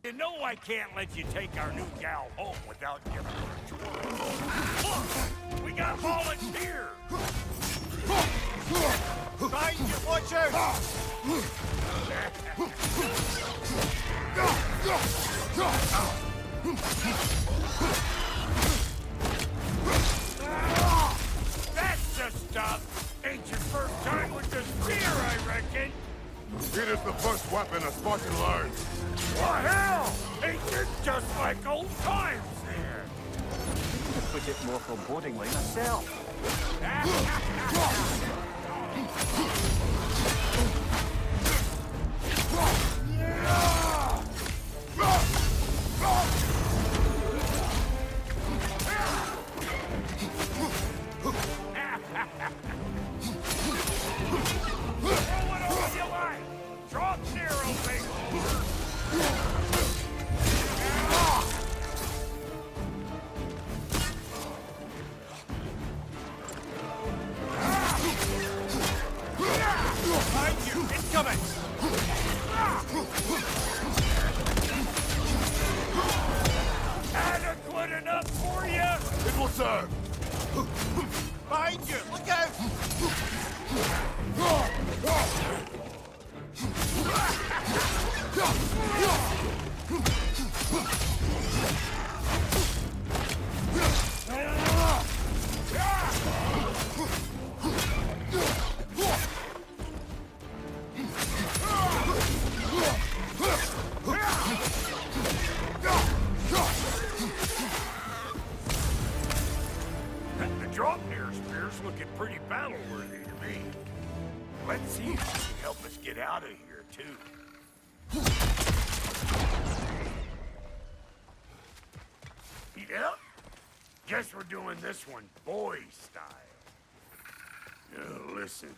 You know I can't let you take our new gal home without giving her a tour. Look! We got volunteers! Behind you, watch out! That's the stuff! Ain't your first time with the spear, I reckon! It is the first weapon a Spartan learns. What hell? Ain't this just like old times there? To put it more forebodingly myself. Adequate enough for you? It will serve. Behind you, look out! The drop near spear's looking pretty battle-worthy to me. Let's see if you can help us get out of here, too. Yep. Guess we're doing this one boy style. Listen,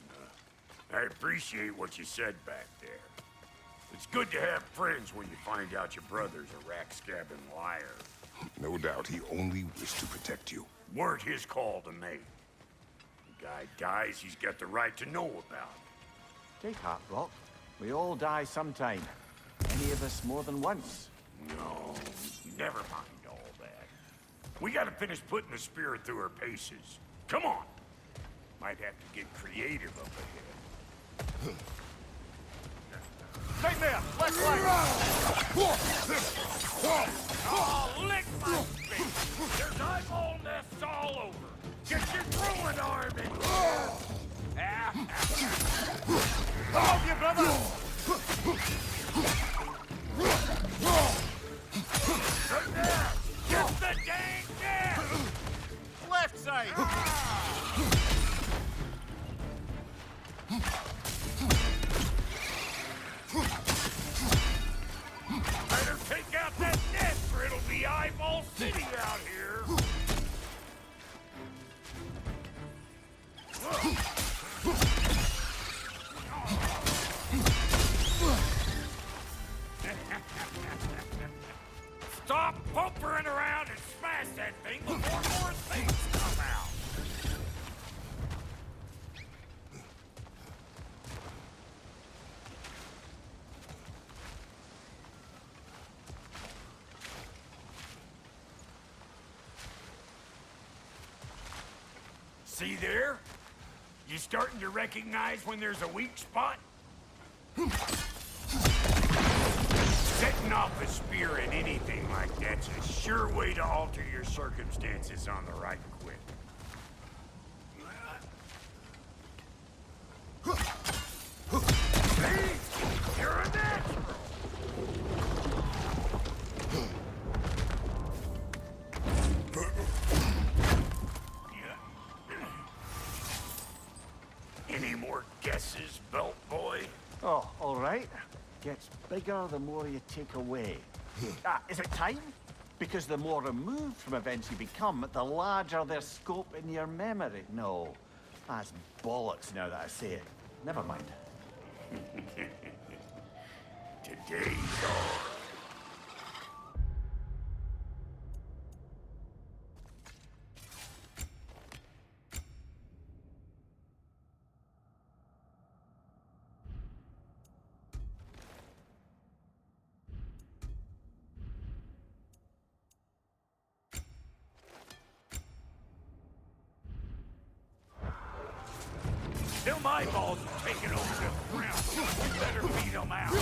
I appreciate what you said back there. It's good to have friends when you find out your brother's a rack-scabbing liar. No doubt he only wished to protect you. Weren't his call to make. The guy dies, he's got the right to know about it. Take heart, Rock. We all die sometime. Any of us more than once. No, never mind all that. We gotta finish putting the spirit through her paces. Come on! Might have to get creative up ahead. Right there! Left leg! Oh, lick my face! There's eyeball nests all over! Get your throwing arm in here! Come on, you brother! Right there! Get the dang nest! Left side! Better take out that nest or it'll be eyeball city out here! Stop pumpering around and smash that thing before more things come out! See there? You starting to recognize when there's a weak spot? Setting off a spear in anything like that's a sure way to alter your circumstances on the right quick. See? You're a natural! Any more guesses, belt boy? Oh, all right. Gets bigger the more you take away. Is it time? Because the more removed from events you become, the larger their scope in your memory. No, that's bollocks now that I say it. Never mind. Today's all. Till my balls are taken over the ground, you better beat them out.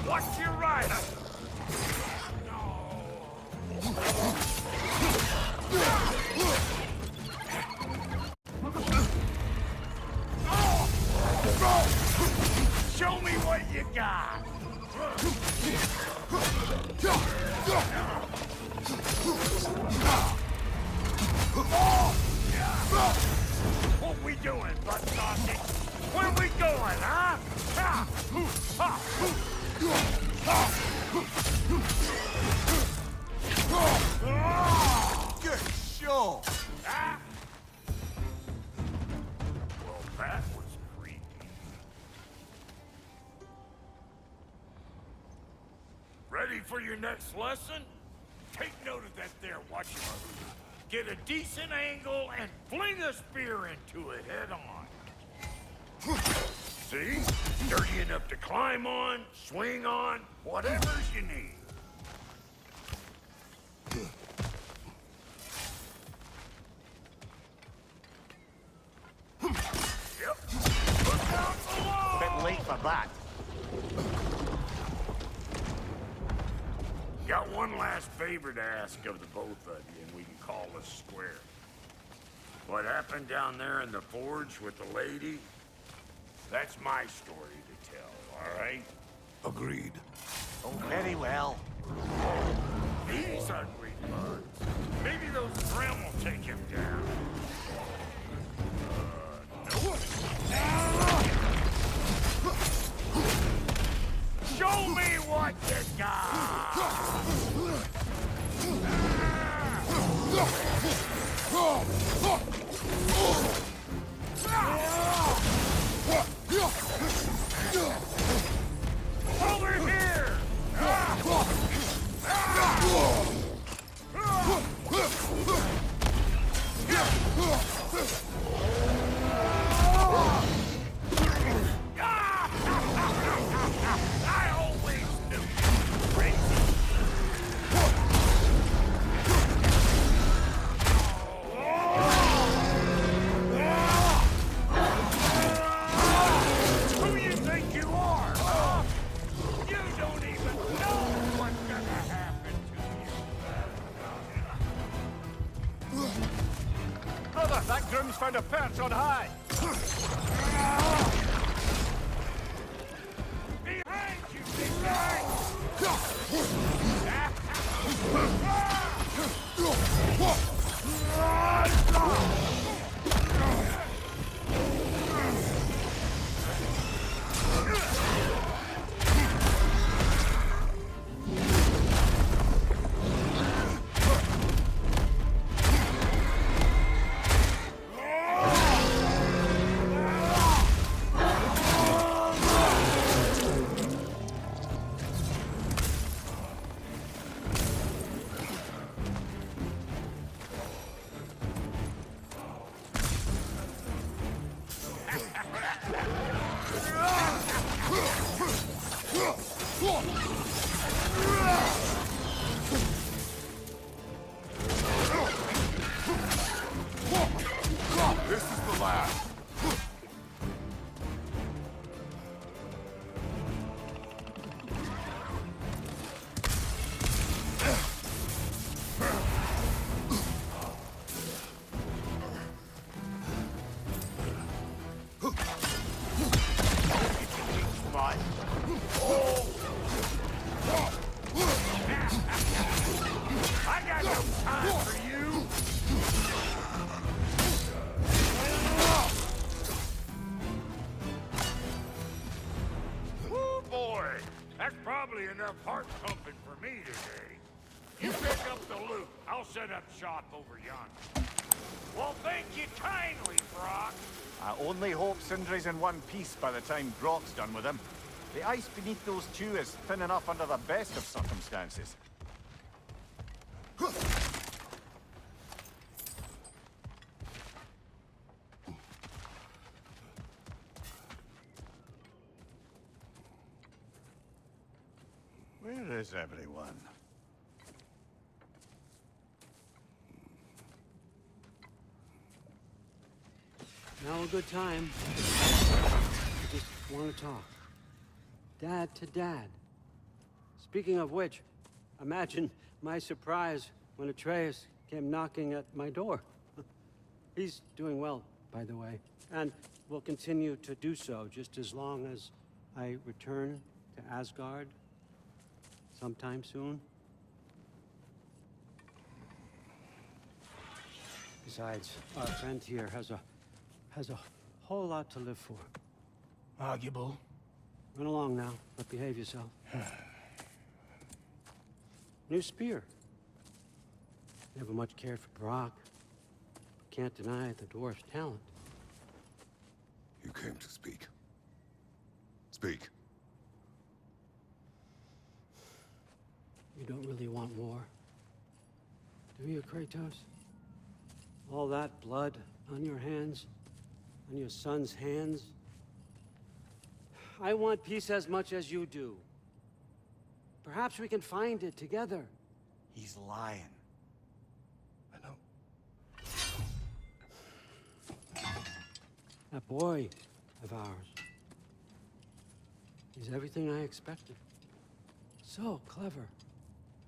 Watch your rider! Show me what you got! What we doing, butt sausage? Where we going, huh? Good show! Well, that was creepy. Ready for your next lesson? Take note of that there, whatchamahoo. Get a decent angle and fling a spear into it head on. See? Sturdy enough to climb on, swing on, whatever you need. Yep. Look out below! Bit late for that. Got one last favor to ask of the both of you, and we can call this square. What happened down there in the forge with the lady? That's my story to tell, all right? Agreed. Oh, very well. These ugly bugs. Maybe those Grim will take him down. Show me what you got! Over here! I always knew you were crazy. Who you think you are, huh? You don't even know what's gonna happen to you. Brother, that groom's found a perch on high. Behind you, big guy! This is the last. I got no time for you! Woo, boy! That's probably enough heart pumping for me today. You pick up the loot. I'll set up shop over yonder. Well, thank you kindly, Brock. I only hope Sindri's in one piece by the time Grok's done with him. The ice beneath those two is thin enough under the best of circumstances. Where is everyone? Now a good time. I just want to talk. Dad to dad. Speaking of which, imagine my surprise when ATREUS came knocking at my door. He's doing well, by the way, and will continue to do so just as long as I return to Asgard sometime soon. Besides, our friend here has a whole lot to live for. Arguable. Run along now, but behave yourself. New spear. Never much cared for Brock. Can't deny the dwarf's talent. You came to speak. Speak. You don't really want war, do you, Kratos? All that blood on your hands, on your son's hands. I want peace as much as you do. Perhaps we can find it together. He's lying. I know. That boy of ours. He's everything I expected. So clever,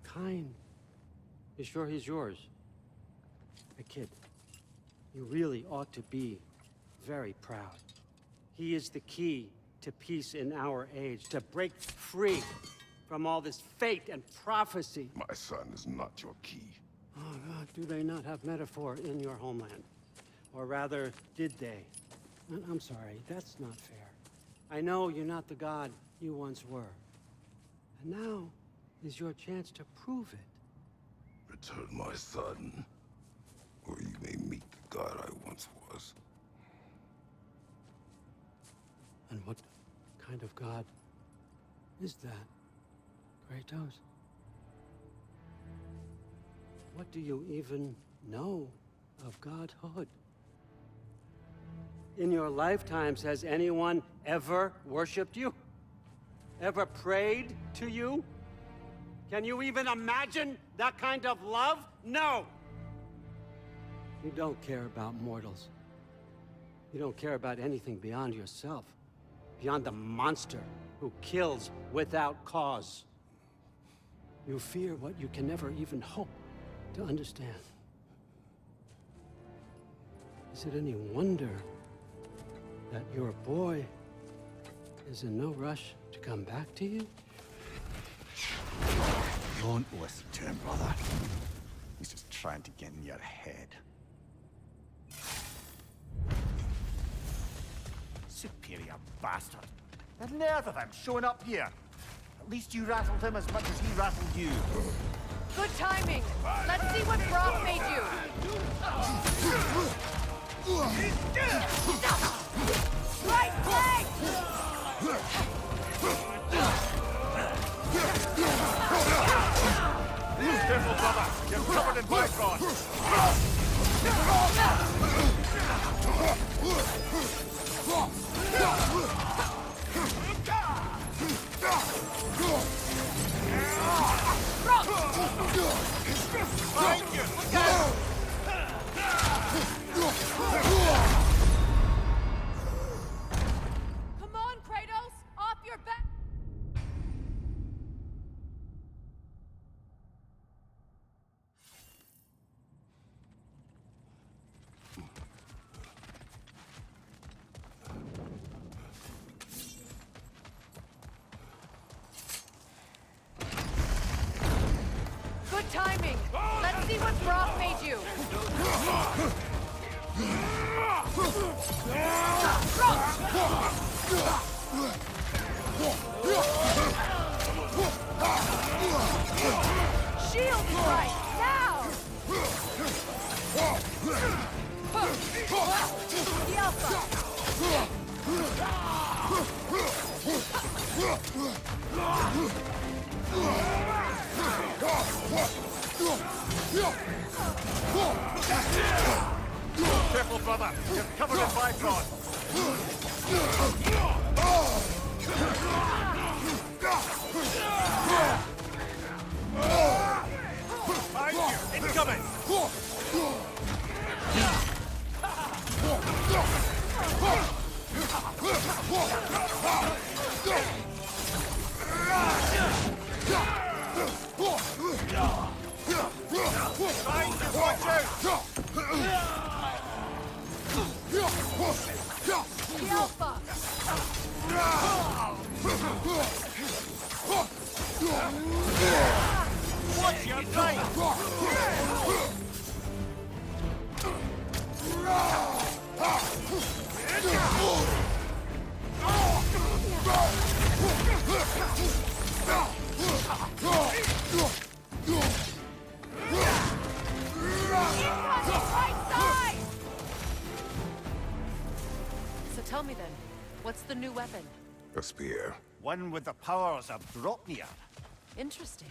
kind. You sure he's yours? A kid. You really ought to be very proud. He is the key to peace in our age, to break free from all this fate and prophecy. My son is not your key. Oh God, do they not have metaphor in your homeland? Or rather, did they? I'm sorry, that's not fair. I know you're not the god you once were. And now is your chance to prove it. Return my son, or you may meet the god I once was. And what kind of god is that, Kratos? What do you even know of godhood? In your lifetimes, has anyone ever worshipped you? Ever prayed to you? Can you even imagine that kind of love? No! You don't care about mortals. You don't care about anything beyond yourself. Beyond the monster who kills without cause. You fear what you can never even hope to understand. Is it any wonder that your boy is in no rush to come back to you? Don't listen to him, brother. He's just trying to get in your head. Superior bastard. The nerve of him showing up here. At least you rattled him as much as he rattled you. Good timing. Let's see what Brock made you. Right leg! Careful, brother. You're covered in bicon. Behind you! Look out! Come on, Kratos! Off your back! Good timing! Let's see what Brock made you! Shield is right! Now! Careful, brother. You're covered in bicon. Behind you! Incoming! The Alpha! What's your fight? So tell me then, what's the new weapon? A spear. One with the powers of Dropnir. Interesting.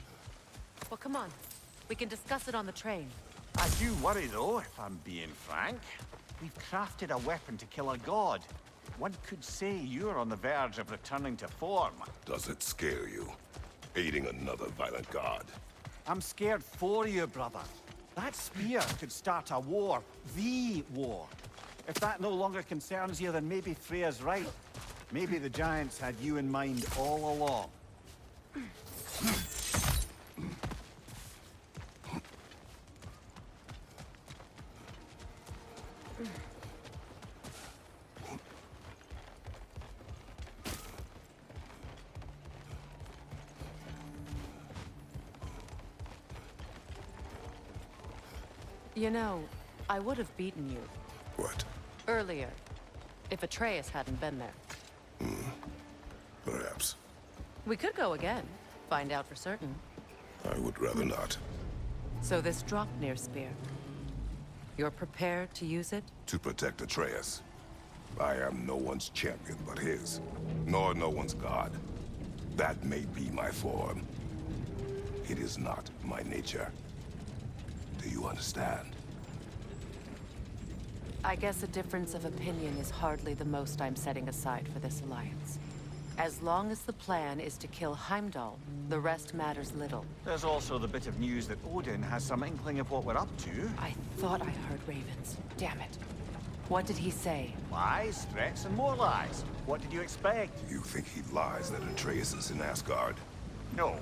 Well, come on. We can discuss it on the train. I do worry, though, if I'm being frank. We've crafted a weapon to kill a god. One could say you're on the verge of returning to form. Does it scare you? Aiding another violent god? I'm scared for you, brother. That spear could start a war. The war. If that no longer concerns you, then maybe Freya's right. Maybe the Giants had you in mind all along. You know, I would have beaten you What? earlier, if ATREUS hadn't been there. Perhaps. We could go again, find out for certain. I would rather not. So this Dropnir spear, you're prepared to use it? To protect Atreus. I am no one's champion but his, nor no one's god. That may be my form. It is not my nature. Do you understand? I guess a difference of opinion is hardly the most I'm setting aside for this alliance. As long as the plan is to kill Heimdall, the rest matters little. There's also the bit of news that Odin has some inkling of what we're up to. I thought I heard ravens. Damn it. What did he say? Lies, threats, and more lies. What did you expect? You think he lies that Atreus is in Asgard? No.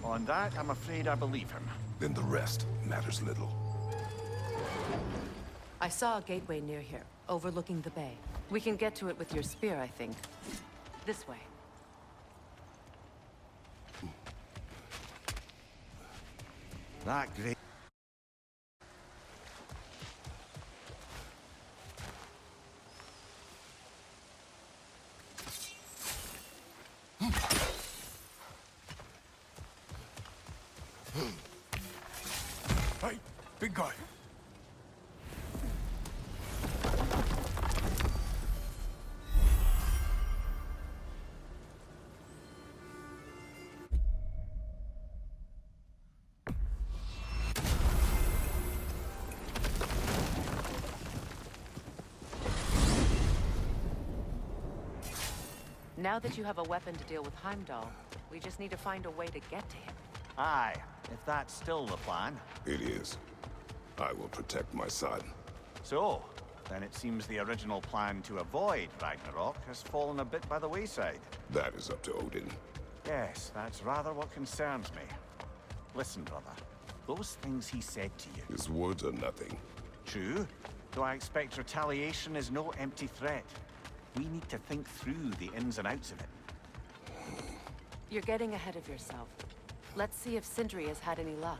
On that, I'm afraid I believe him. Then the rest matters little. I saw a gateway near here, overlooking the bay. We can get to it with your spear, I think. This way. That great. Hey, big guy. Now that you have a weapon to deal with Heimdall, we just need to find a way to get to him. Aye, if that's still the plan. It is. I will protect my son. So, then it seems the original plan to avoid Ragnarok has fallen a bit by the wayside. That is up to Odin. Yes, that's rather what concerns me. Listen, brother. Those things he said to you. His words are nothing. True. Though I expect retaliation is no empty threat. We need to think through the ins and outs of it. You're getting ahead of yourself. Let's see if Sindri has had any luck.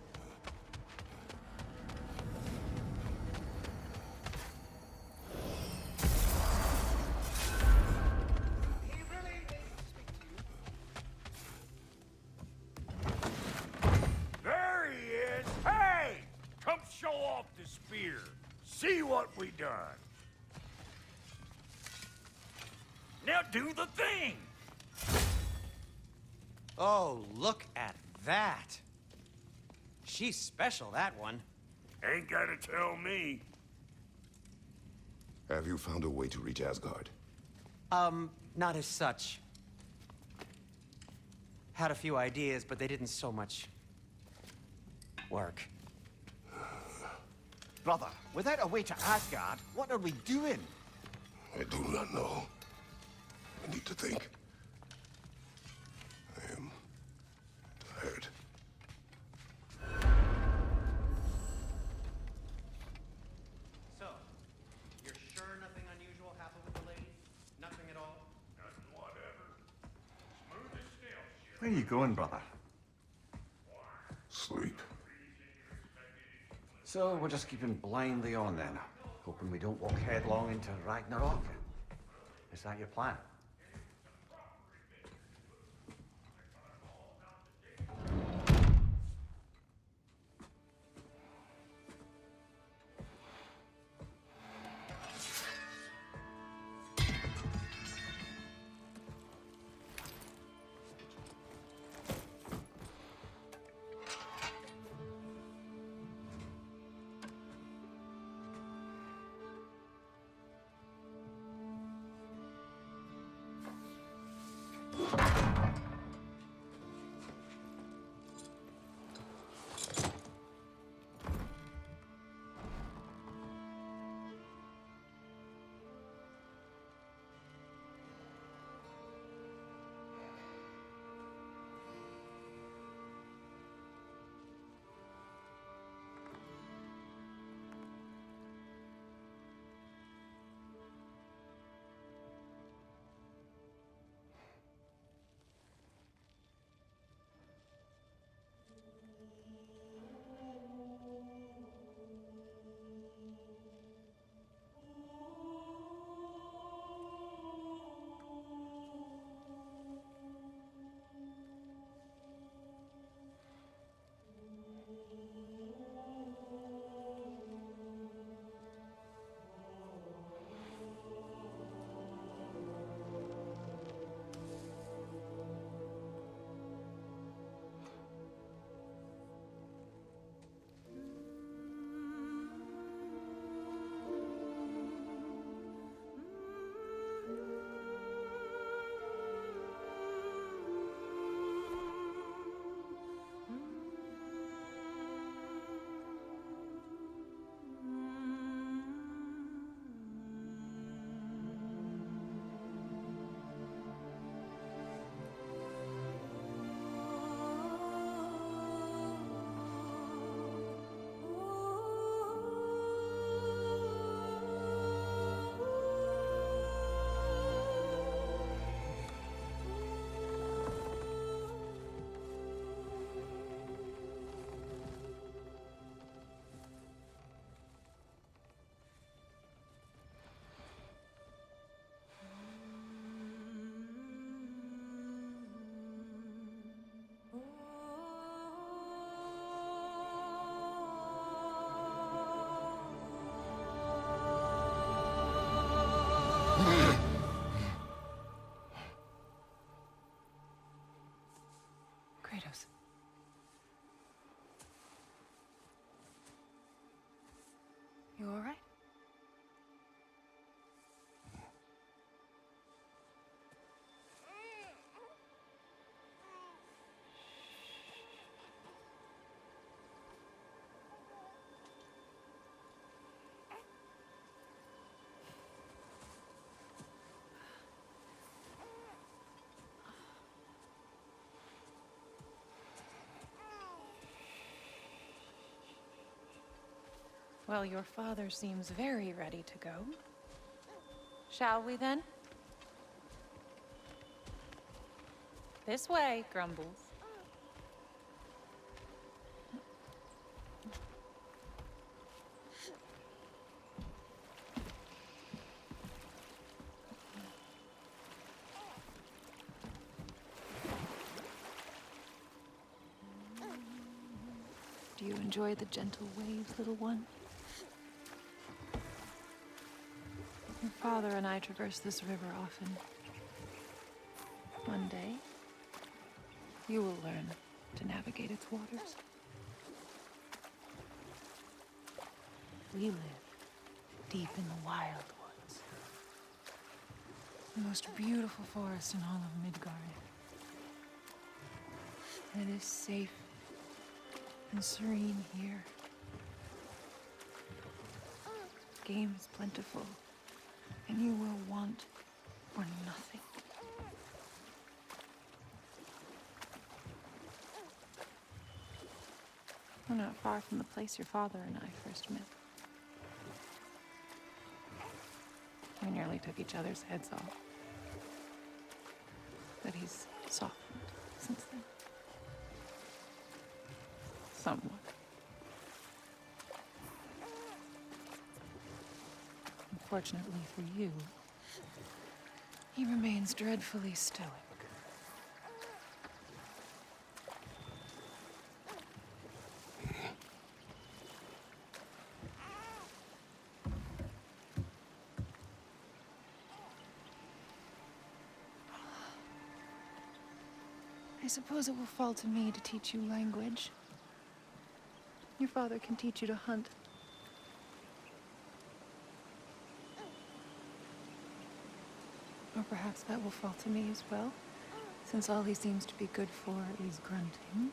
There he is! Hey! Come show off the spear. See what we done. Now do the thing! Oh, look at that. She's special, that one. Ain't gotta tell me. Have you found a way to reach Asgard? Not as such. Had a few ideas, but they didn't so much work. Brother, without a way to Asgard, what are we doing? I do not know. think. I am tired. So, you're sure nothing unusual happened with the lady? Nothing at all? Nothing whatever. Smooth as steel, shit. Where are you going, brother? Sleep. So we're just keeping blindly on then, hoping we don't walk headlong into Ragnarok. Is that your plan? Kratos. You all right? Well, your father seems very ready to go. Shall we then? This way, Grumbles. Do you enjoy the gentle waves, little one? Your father and I traverse this river often. One day, you will learn to navigate its waters. We live deep in the wild woods. The most beautiful forest in all of Midgard. And it is safe and serene here. Game is plentiful, and you will want for nothing. We're not far from the place your father and I first met. We nearly took each other's heads off. But he's softened since then. Somewhat. Unfortunately for you, he remains dreadfully stoic. I suppose it will fall to me to teach you language. Your father can teach you to hunt. Or perhaps that will fall to me as well, since all he seems to be good for is grunting.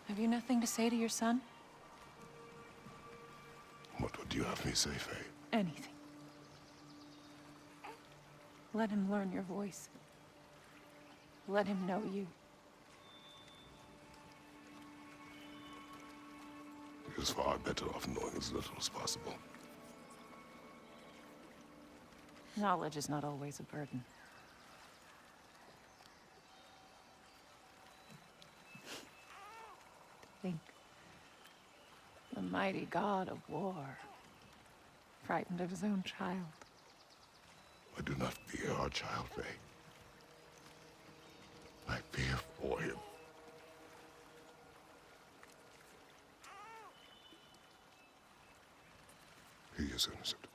Have you nothing to say to your son? What would you have me say, Faye? Anything. Let him learn your voice. Let him know you. He is far better off knowing as little as possible. Knowledge is not always a burden. Think. The mighty god of war, frightened of his own child. I do not fear our child, Faye. I fear for him. He is innocent.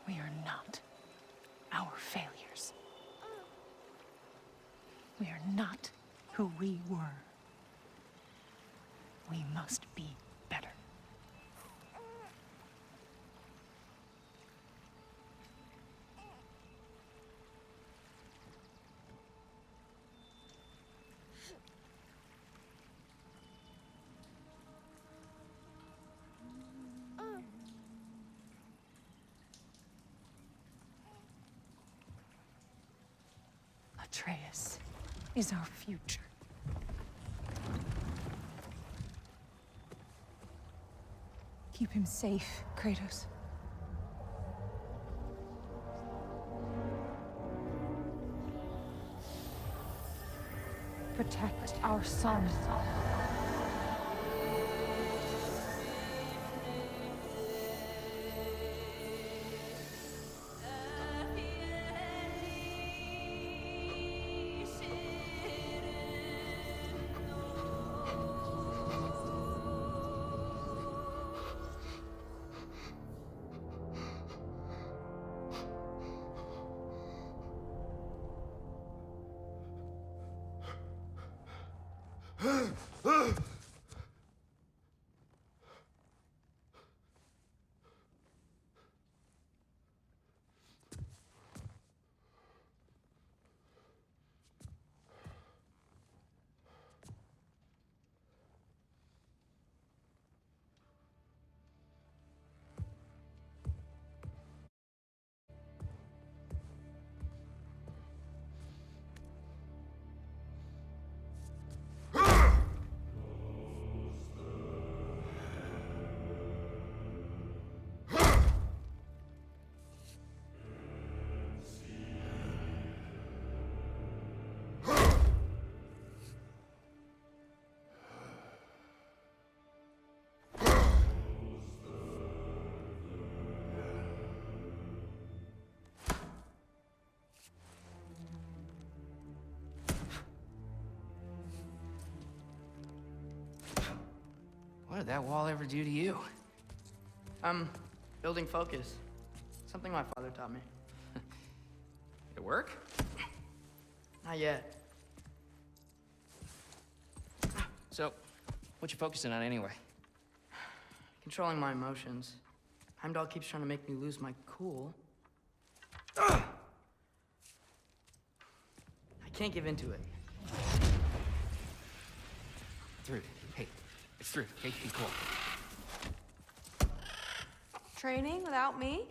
We are not our failures. We are not who we were. We must be better. Atreus is our future. Keep him safe, Kratos. Protect our son. What did that wall ever do to you? Building focus. Something my father taught me. Did it work? Not yet. So, what you focusing on anyway? Controlling my emotions. Heimdall keeps trying to make me lose my cool. I can't give in to it. Through. Hey, it's through. Hey, be cool. Training without me?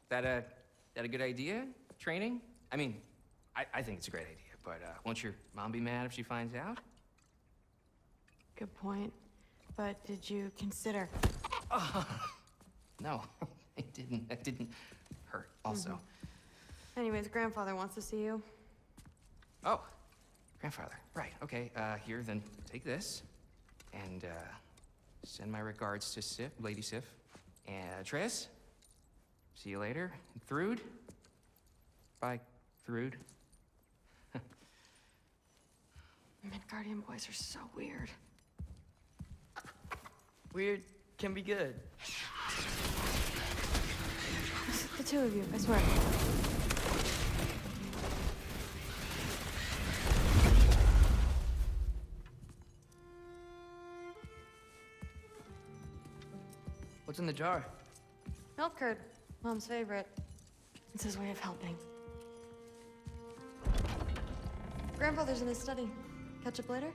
That a good idea? Training? I mean, I think it's a great idea, but won't your mom be mad if she finds out? Good point. But did you consider? No, it didn't. That didn't hurt. Also. Anyways, grandfather wants to see you. Oh, grandfather. Right. Okay. Here, then take this, and send my regards to Sif, Lady Sif, and ATREUS. See you later. And Thrud. Bye, Thrud. Midgardian boys are so weird. Weird can be good. The two of you, I swear. What's in the jar? Milk curd, Mom's favorite. It's his way of helping. Grandfather's in his study. Catch up later?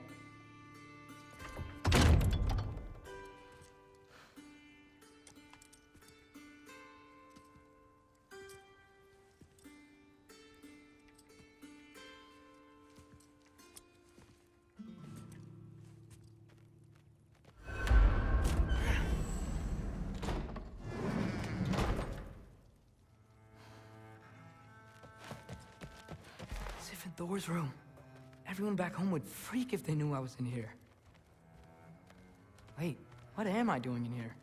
Sif and Thor's room. Everyone back home would freak if they knew I was in here. Wait, what am I doing in here?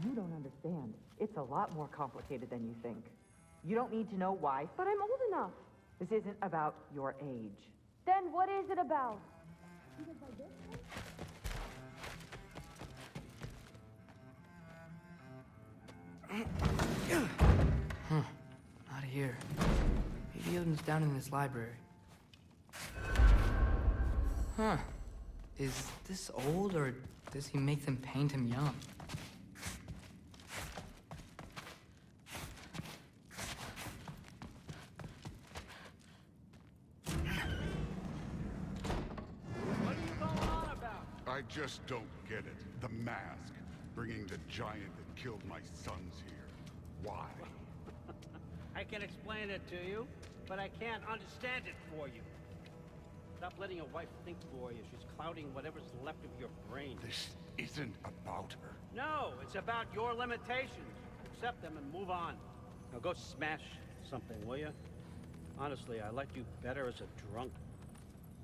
You don't understand. It's a lot more complicated than you think. You don't need to know why. But I'm old enough. This isn't about your age. Then what is it about? Not here. Maybe Odin's down in this library. Huh. Is this old, or does he make them paint him young? I just don't get it. The mask. Bringing the giant that killed my sons here. Why? I can explain it to you, but I can't understand it for you. Stop letting your wife think for you. She's clouding whatever's left of your brain. This isn't about her. No, it's about your limitations. Accept them and move on. Now go smash something, will you? Honestly, I liked you better as a drunk.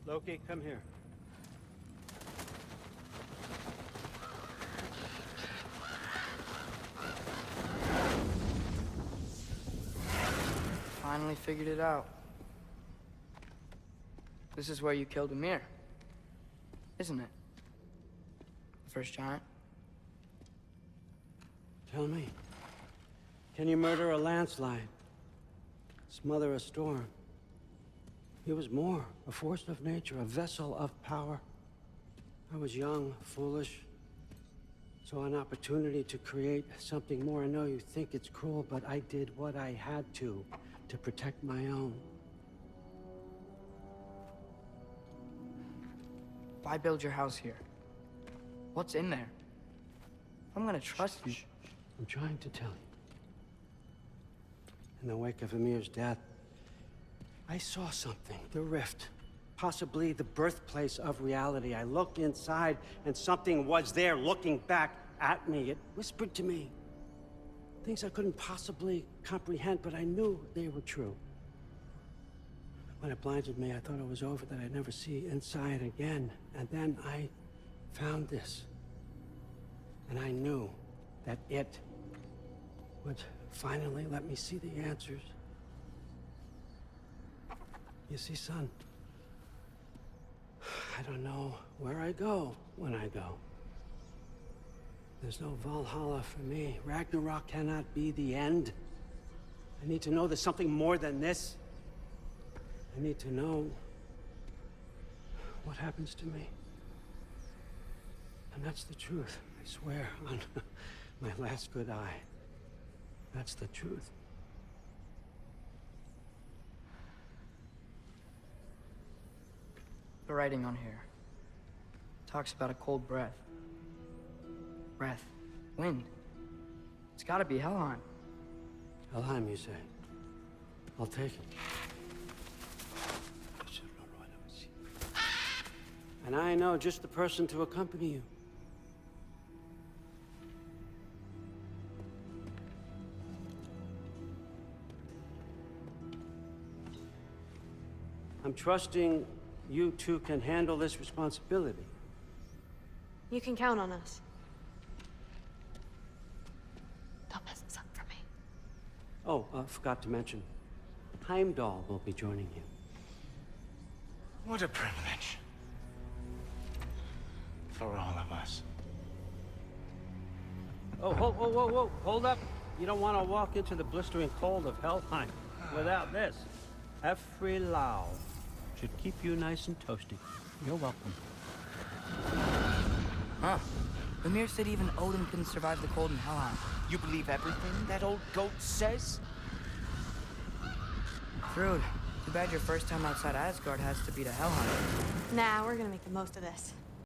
Loki, come here. Finally figured it out. This is where you killed Emir, isn't it? The first giant? Tell me, can you murder a landslide? Smother a storm? He was more, a force of nature, a vessel of power. I was young, foolish, saw an opportunity to create something more. I know you think it's cruel, but I did what I had to protect my own. Why build your house here? What's in there? I'm gonna trust you. I'm trying to tell you. In the wake of Emir's death, I saw something, the rift. Possibly the birthplace of reality. I looked inside, and something was there looking back at me. It whispered to me things I couldn't possibly comprehend, but I knew they were true. When it blinded me, I thought it was over, that I'd never see inside again. And then I found this. And I knew that it would finally let me see the answers. You see, son, I don't know where I go when I go. There's no Valhalla for me. Ragnarok cannot be the end. I need to know there's something more than this. I need to know what happens to me. And that's the truth, I swear, on my last good eye. That's the truth. The writing on here talks about a cold breath. Breath. Wind. It's gotta be Helheim. Helheim, you say? I'll take it. And I know just the person to accompany you. I'm trusting you two can handle this responsibility. You can count on us. Don't mess this up for me. Oh, forgot to mention, Heimdall will be joining you. What a privilege. For all of us. Oh, whoa, hold up. You don't want to walk into the blistering cold of Helheim without this. Every Lau should keep you nice and toasty. You're welcome. Huh. Vanir said even Odin couldn't survive the cold in Helheim. You believe everything that old goat says? Thrud, too bad your first time outside Asgard has to be to Helheim. Nah, we're gonna make the most of this.